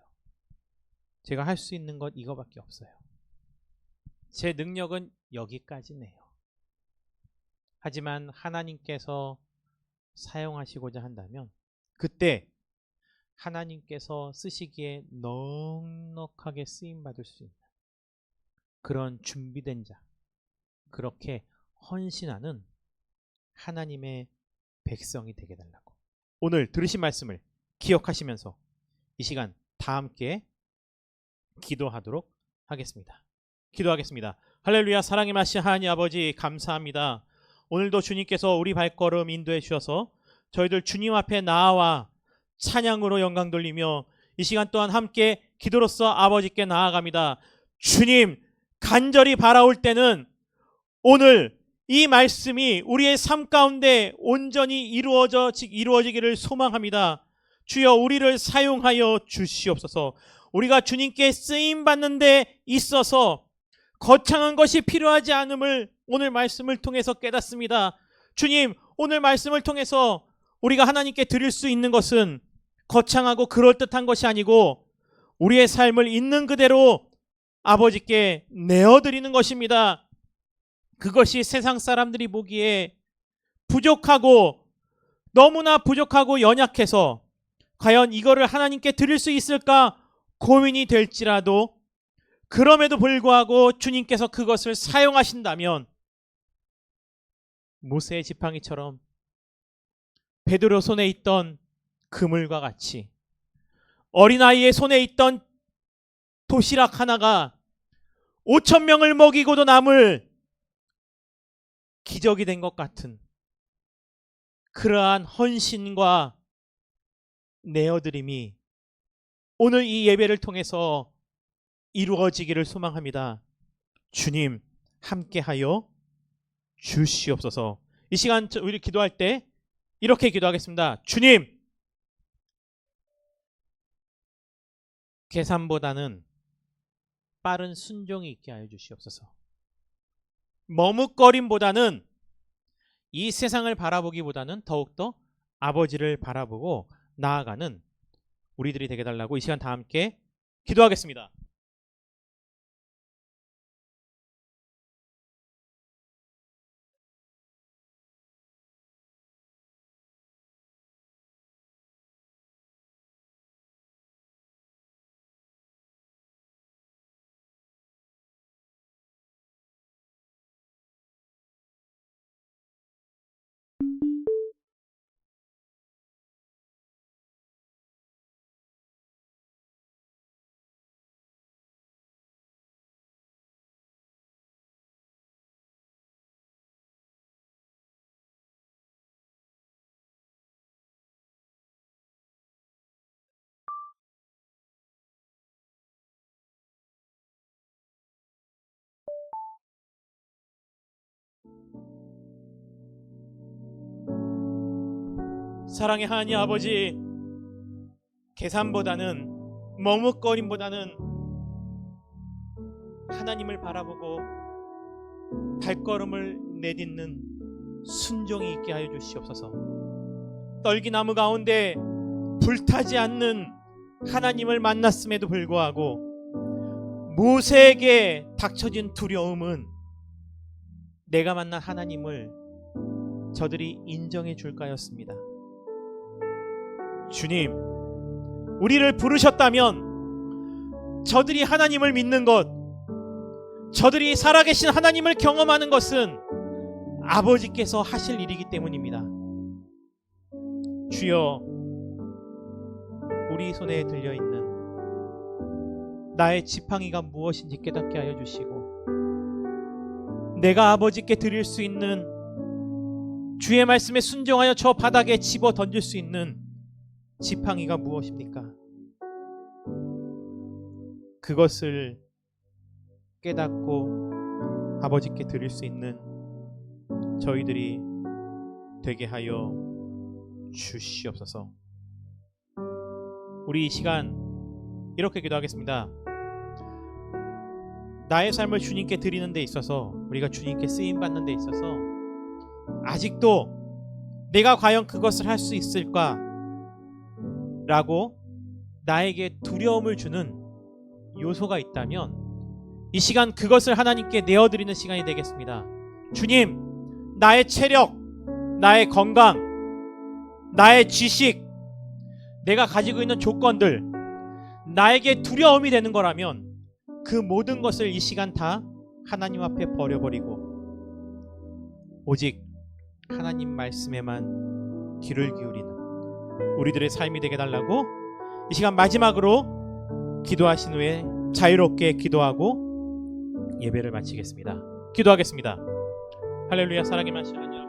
제가 할 수 있는 것 이거밖에 없어요. 제 능력은 여기까지네요. 하지만 하나님께서 사용하시고자 한다면 그때 하나님께서 쓰시기에 넉넉하게 쓰임받을 수 있는 그런 준비된 자, 그렇게 헌신하는 하나님의 백성이 되게 달라고. 오늘 들으신 말씀을 기억하시면서 이 시간 다 함께 기도하도록 하겠습니다. 기도하겠습니다. 할렐루야. 사랑의 마신 하나님 아버지, 감사합니다. 오늘도 주님께서 우리 발걸음 인도해 주셔서 저희들 주님 앞에 나와 찬양으로 영광 돌리며 이 시간 또한 함께 기도로서 아버지께 나아갑니다. 주님, 간절히 바라올 때는 오늘 이 말씀이 우리의 삶 가운데 온전히 이루어지기를 소망합니다. 주여, 우리를 사용하여 주시옵소서. 우리가 주님께 쓰임받는 데 있어서 거창한 것이 필요하지 않음을 오늘 말씀을 통해서 깨닫습니다. 주님, 오늘 말씀을 통해서 우리가 하나님께 드릴 수 있는 것은 거창하고 그럴듯한 것이 아니고 우리의 삶을 있는 그대로 아버지께 내어드리는 것입니다. 그것이 세상 사람들이 보기에 부족하고 너무나 부족하고 연약해서 과연 이거를 하나님께 드릴 수 있을까 고민이 될지라도, 그럼에도 불구하고 주님께서 그것을 사용하신다면 모세의 지팡이처럼 베드로 손에 있던 그물과 같이 어린아이의 손에 있던 도시락 하나가 5,000명을 먹이고도 남을 기적이 된 것 같은 그러한 헌신과 내어드림이 오늘 이 예배를 통해서 이루어지기를 소망합니다. 주님, 함께하여 주시옵소서. 이 시간 우리 기도할 때 이렇게 기도하겠습니다. 주님, 계산보다는 빠른 순종이 있게 하여 주시옵소서. 머뭇거림보다는, 이 세상을 바라보기보다는 더욱더 아버지를 바라보고 나아가는 우리들이 되게 달라고 이 시간 다 함께 기도하겠습니다. 사랑의 하나님 아버지, 계산보다는, 머뭇거림보다는 하나님을 바라보고 발걸음을 내딛는 순종이 있게 하여 주시옵소서. 떨기나무 가운데 불타지 않는 하나님을 만났음에도 불구하고 모세에게 닥쳐진 두려움은 내가 만난 하나님을 저들이 인정해 줄까였습니다. 주님, 우리를 부르셨다면 저들이 하나님을 믿는 것, 저들이 살아계신 하나님을 경험하는 것은 아버지께서 하실 일이기 때문입니다. 주여, 우리 손에 들려있는 나의 지팡이가 무엇인지 깨닫게 하여 주시고, 내가 아버지께 드릴 수 있는, 주의 말씀에 순종하여 저 바닥에 집어 던질 수 있는 지팡이가 무엇입니까? 그것을 깨닫고 아버지께 드릴 수 있는 저희들이 되게 하여 주시옵소서. 우리 이 시간 이렇게 기도하겠습니다. 나의 삶을 주님께 드리는 데 있어서, 우리가 주님께 쓰임 받는 데 있어서 아직도 내가 과연 그것을 할 수 있을까 라고 나에게 두려움을 주는 요소가 있다면 이 시간 그것을 하나님께 내어드리는 시간이 되겠습니다. 주님, 나의 체력, 나의 건강, 나의 지식, 내가 가지고 있는 조건들, 나에게 두려움이 되는 거라면 그 모든 것을 이 시간 다 하나님 앞에 버려버리고 오직 하나님 말씀에만 귀를 기울이는 우리들의 삶이 되게 달라고 이 시간 마지막으로 기도하신 후에 자유롭게 기도하고 예배를 마치겠습니다. 기도하겠습니다. 할렐루야. 사랑의 말씀 하나님